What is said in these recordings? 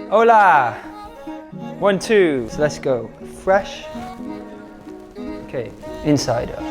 Hola! 1, 2, so let's go. Fresh. Okay, inside up.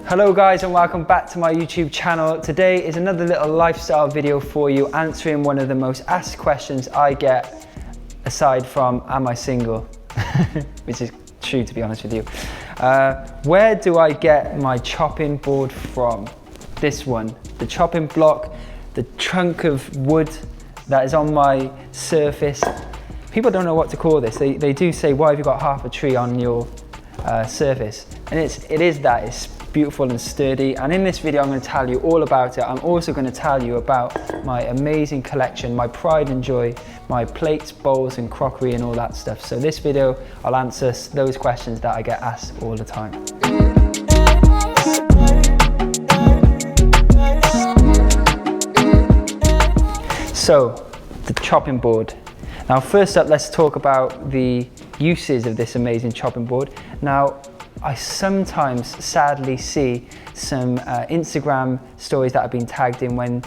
Hello guys and welcome back to my YouTube channel. Today is another little lifestyle video for you, answering one of the most asked questions I get, aside from am I single? Which is true, to be honest with you. Where do I get my chopping board from? This one, the chopping block, the chunk of wood that is on my surface. People don't know what to call this. They do say, why have you got half a tree on your surface? And it's beautiful and sturdy, and in this video I'm going to tell you all about it. I'm also going to tell you about my amazing collection, my pride and joy, my plates, bowls and crockery and all that stuff. So this video I'll answer those questions that I get asked all the time. So the chopping board. Now first up, let's talk about the uses of this amazing chopping board. Now I sometimes sadly see some Instagram stories that have been tagged in when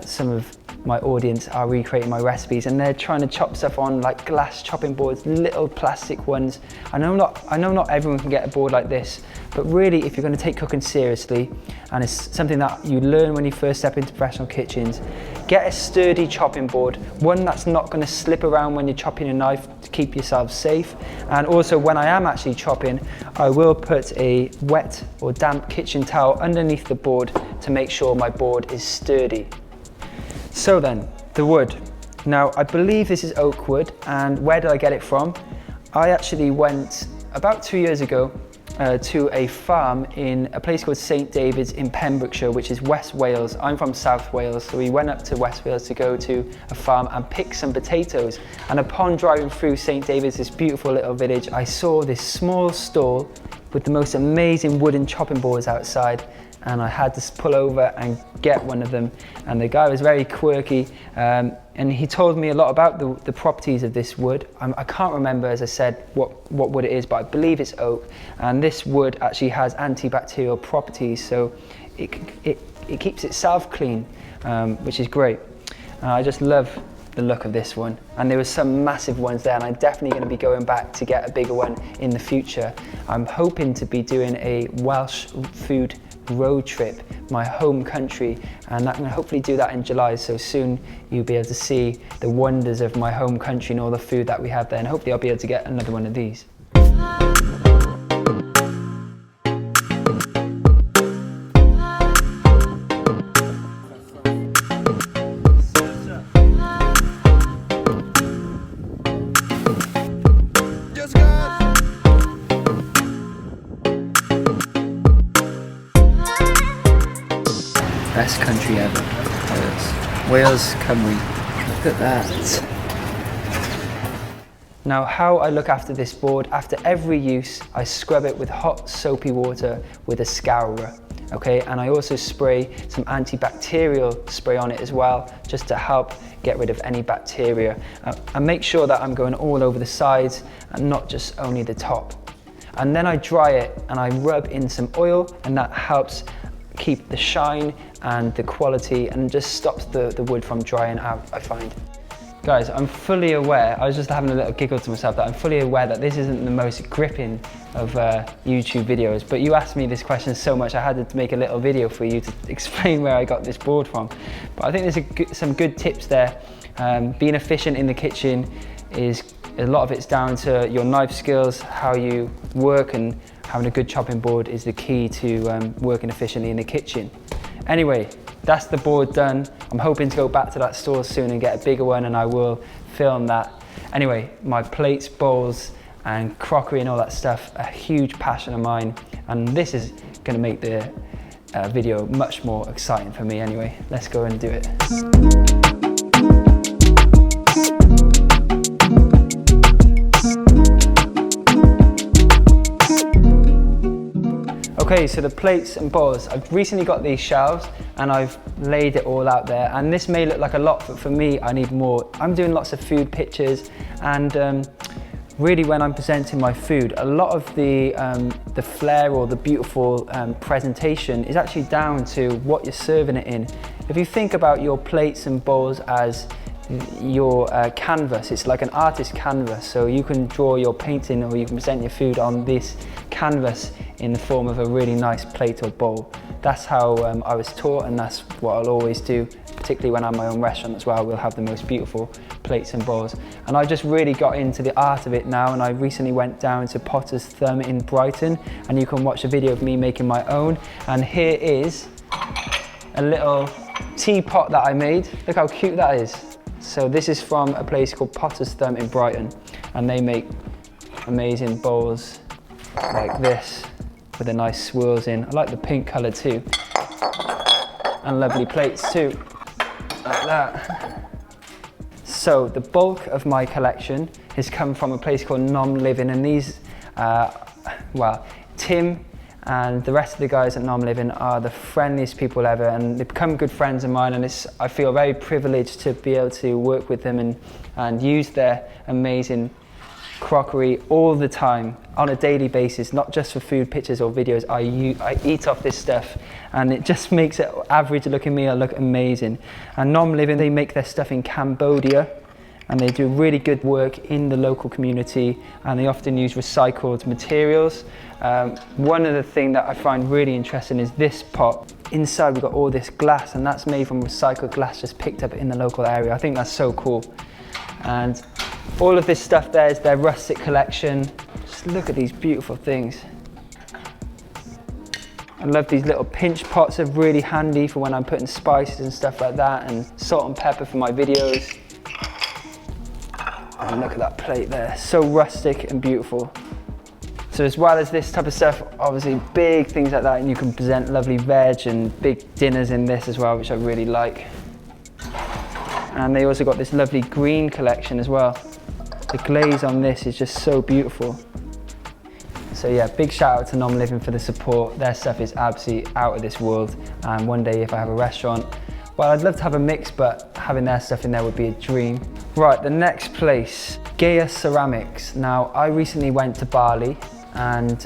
some of my audience are recreating my recipes, and they're trying to chop stuff on like glass chopping boards, little plastic ones. I know not everyone can get a board like this, but really if you're going to take cooking seriously, and it's something that you learn when you first step into professional kitchens, get a sturdy chopping board, one that's not going to slip around when you're chopping a knife, to keep yourself safe. And also when I am actually chopping, I will put a wet or damp kitchen towel underneath the board to make sure my board is sturdy. So then, the wood. Now I believe this is oak wood, and where did I get it from? I actually went about 2 years ago to a farm in a place called St David's in Pembrokeshire, which is West Wales. I'm from South Wales, so we went up to West Wales to go to a farm and pick some potatoes. And upon driving through St David's, this beautiful little village, I saw this small stall with the most amazing wooden chopping boards outside, and I had to pull over and get one of them. And the guy was very quirky, and he told me a lot about the properties of this wood. I can't remember, as I said, what wood it is, but I believe it's oak. And this wood actually has antibacterial properties, so it keeps itself clean, which is great. I just love the look of this one, and there were some massive ones there, and I'm definitely going to be going back to get a bigger one in the future. I'm hoping to be doing a Welsh food road trip, my home country, and I'm going to hopefully do that in July, so soon you'll be able to see the wonders of my home country and all the food that we have there, and hopefully I'll be able to get another one of these. Best country ever, Wales, Cymru. Look at that. Now how I look after this board, after every use I scrub it with hot soapy water with a scourer, okay, and I also spray some antibacterial spray on it as well, just to help get rid of any bacteria, and make sure that I'm going all over the sides and not just only the top. And then I dry it and I rub in some oil, and that helps keep the shine and the quality, and just stops the wood from drying out, I find. Guys, I'm fully aware, I was just having a little giggle to myself, that I'm fully aware that this isn't the most gripping of YouTube videos, but you asked me this question so much I had to make a little video for you to explain where I got this board from. But I think there's some good tips there. Being efficient in the kitchen is, a lot of it's down to your knife skills, how you work, and having a good chopping board is the key to working efficiently in the kitchen. Anyway, that's the board done. I'm hoping to go back to that store soon and get a bigger one, and I will film that. Anyway, my plates, bowls and crockery and all that stuff, a huge passion of mine, and this is going to make the video much more exciting for me. Anyway, let's go and do it. Okay, so the plates and bowls, I've recently got these shelves and I've laid it all out there, and this may look like a lot, but for me I need more. I'm doing lots of food pictures, and really when I'm presenting my food, a lot of the flair or the beautiful presentation is actually down to what you're serving it in. If you think about your plates and bowls as your canvas, it's like an artist's canvas, so you can draw your painting or you can present your food on this canvas in the form of a really nice plate or bowl. That's how I was taught, and that's what I'll always do, particularly when I'm my own restaurant as well. We'll have the most beautiful plates and bowls. And I just really got into the art of it now, and I recently went down to Potter's Thumb in Brighton, and you can watch a video of me making my own. And here is a little teapot that I made. Look how cute that is. So this is from a place called Potter's Thumb in Brighton, and they make amazing bowls like this with the nice swirls in. I like the pink colour too, and lovely plates too, like that. So the bulk of my collection has come from a place called Nom Living, and these, well, Tim and the rest of the guys at Nom Living are the friendliest people ever, and they've become good friends of mine, and I feel very privileged to be able to work with them and use their amazing crockery all the time on a daily basis, not just for food pictures or videos. I eat off this stuff, and it just makes an average looking meal look amazing. And Nom Living, they make their stuff in Cambodia, and they do really good work in the local community, and they often use recycled materials. One of the things that I find really interesting is this pot. Inside we've got all this glass, and that's made from recycled glass just picked up in the local area. I think that's so cool. And all of this stuff there is their rustic collection. Just look at these beautiful things. I love these little pinch pots. They're really handy for when I'm putting spices and stuff like that, and salt and pepper for my videos. And look at that plate there, so rustic and beautiful. So as well as this type of stuff, obviously big things like that, and you can present lovely veg and big dinners in this as well, which I really like. And they also got this lovely green collection as well. The glaze on this is just so beautiful. So yeah, big shout out to Nom Living for the support. Their stuff is absolutely out of this world. And one day if I have a restaurant, well, I'd love to have a mix, but having their stuff in there would be a dream. Right, the next place, Ware Ceramics. Now, I recently went to Bali, and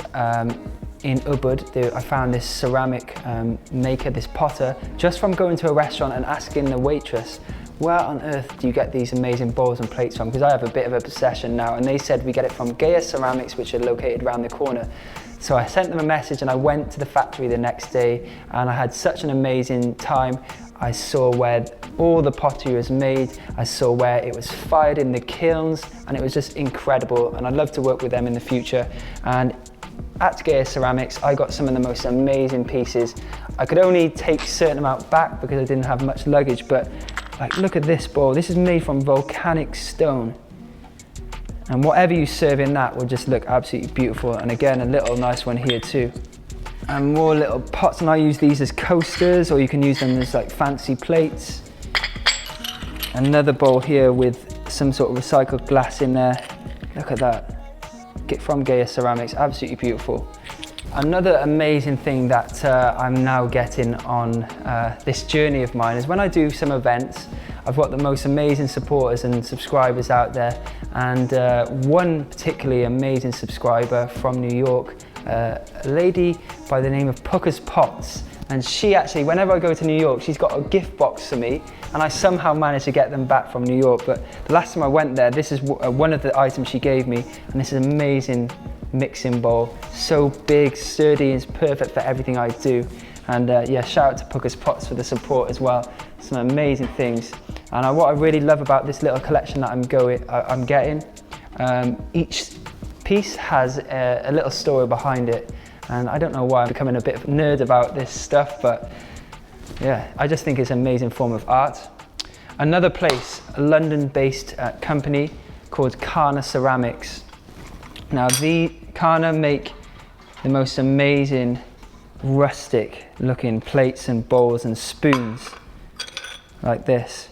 in Ubud, I found this ceramic maker, this potter, just from going to a restaurant and asking the waitress, where on earth do you get these amazing bowls and plates from? Because I have a bit of a possession now, and they said we get it from Ware Ceramics, which are located around the corner. So I sent them a message, and I went to the factory the next day, and I had such an amazing time. I saw where all the pottery was made, I saw where it was fired in the kilns, and it was just incredible, and I'd love to work with them in the future. And at Ware Ceramics, I got some of the most amazing pieces. I could only take a certain amount back because I didn't have much luggage, but like, look at this bowl. This is made from volcanic stone, and whatever you serve in that will just look absolutely beautiful. And again, a little nice one here too. And more little pots, and I use these as coasters, or you can use them as like fancy plates. Another bowl here with some sort of recycled glass in there. Look at that. Get from Ware Ceramics, absolutely beautiful. Another amazing thing that I'm now getting on this journey of mine is when I do some events, I've got the most amazing supporters and subscribers out there, and one particularly amazing subscriber from New York, a lady by the name of Pucker's Pots, and she actually, whenever I go to New York, she's got a gift box for me, and I somehow managed to get them back from New York. But the last time I went there, this is one of the items she gave me, and this is amazing mixing bowl, so big, sturdy, and it's perfect for everything I do. And yeah, shout out to Pucker's Pots for the support as well. Some amazing things. And what I really love about this little collection that I'm getting, each piece has a little story behind it, and I don't know why I'm becoming a bit of a nerd about this stuff, but yeah, I just think it's an amazing form of art. Another place, a London-based company called Kana Ceramics. Now, Kana make the most amazing rustic looking plates and bowls and spoons like this,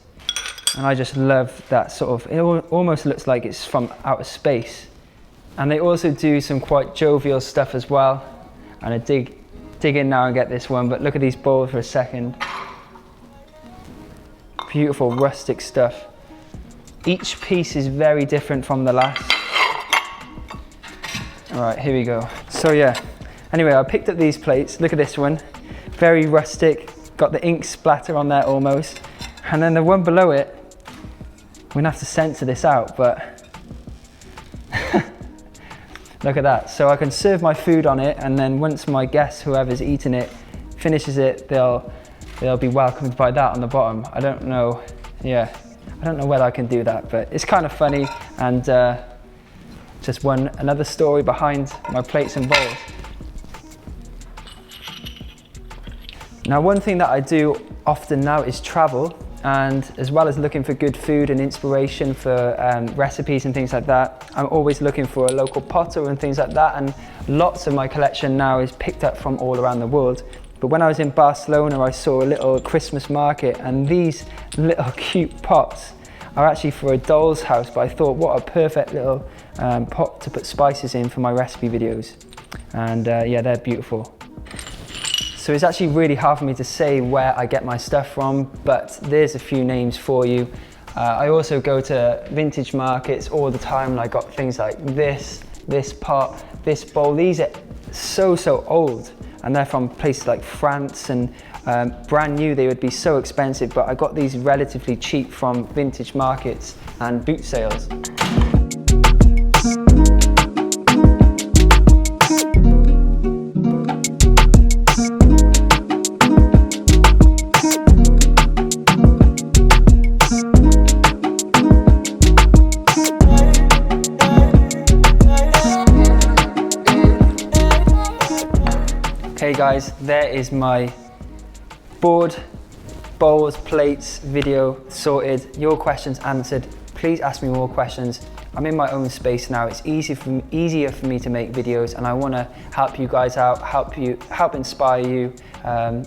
and I just love that sort of, it almost looks like it's from outer space. And they also do some quite jovial stuff as well, and I dig in now and get this one, but look at these bowls for a second. Beautiful rustic stuff. Each piece is very different from the last. All right, here we go. So yeah, anyway, I picked up these plates. Look at this one, very rustic, got the ink splatter on there almost. And then the one below it, we're gonna have to censor this out, but look at that. So I can serve my food on it, and then once my guests, whoever's eating it, finishes it, they'll be welcomed by that on the bottom. I don't know, yeah, I don't know whether I can do that, but it's kind of funny, and just another story behind my plates and bowls. Now, one thing that I do often now is travel, and as well as looking for good food and inspiration for recipes and things like that, I'm always looking for a local potter and things like that, and lots of my collection now is picked up from all around the world. But when I was in Barcelona, I saw a little Christmas market, and these little cute pots are actually for a doll's house, but I thought, what a perfect little pot to put spices in for my recipe videos. And yeah, they're beautiful. So it's actually really hard for me to say where I get my stuff from, but there's a few names for you. I also go to vintage markets all the time, and I got things like this pot, this bowl. These are so old, and they're from places like France, and brand new they would be so expensive, but I got these relatively cheap from vintage markets and boot sales. Okay guys, there is my board, bowls, plates, video sorted, your questions answered. Please ask me more questions. I'm in my own space now. It's easier for me to make videos, and I want to help you guys out, help inspire you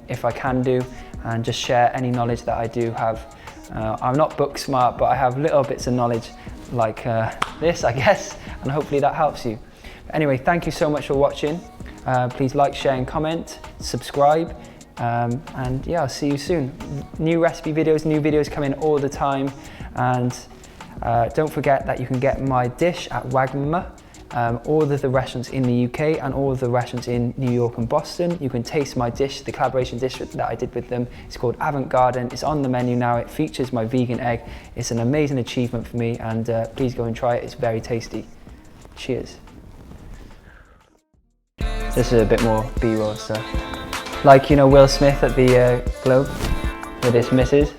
if I can do, and just share any knowledge that I do have. I'm not book smart, but I have little bits of knowledge like this, I guess, and hopefully that helps you. Anyway, thank you so much for watching. Please like, share and comment, subscribe, and yeah, I'll see you soon. New recipe videos, new videos come in all the time, and don't forget that you can get my dish at Ware, all of the restaurants in the UK and all of the restaurants in New York and Boston. You can taste my dish, the collaboration dish that I did with them. It's called Avant Garden. It's on the menu now. It features my vegan egg. It's an amazing achievement for me, and please go and try it. It's very tasty. Cheers. This is a bit more B-roll stuff. Like, you know, Will Smith at the Globe with his missus.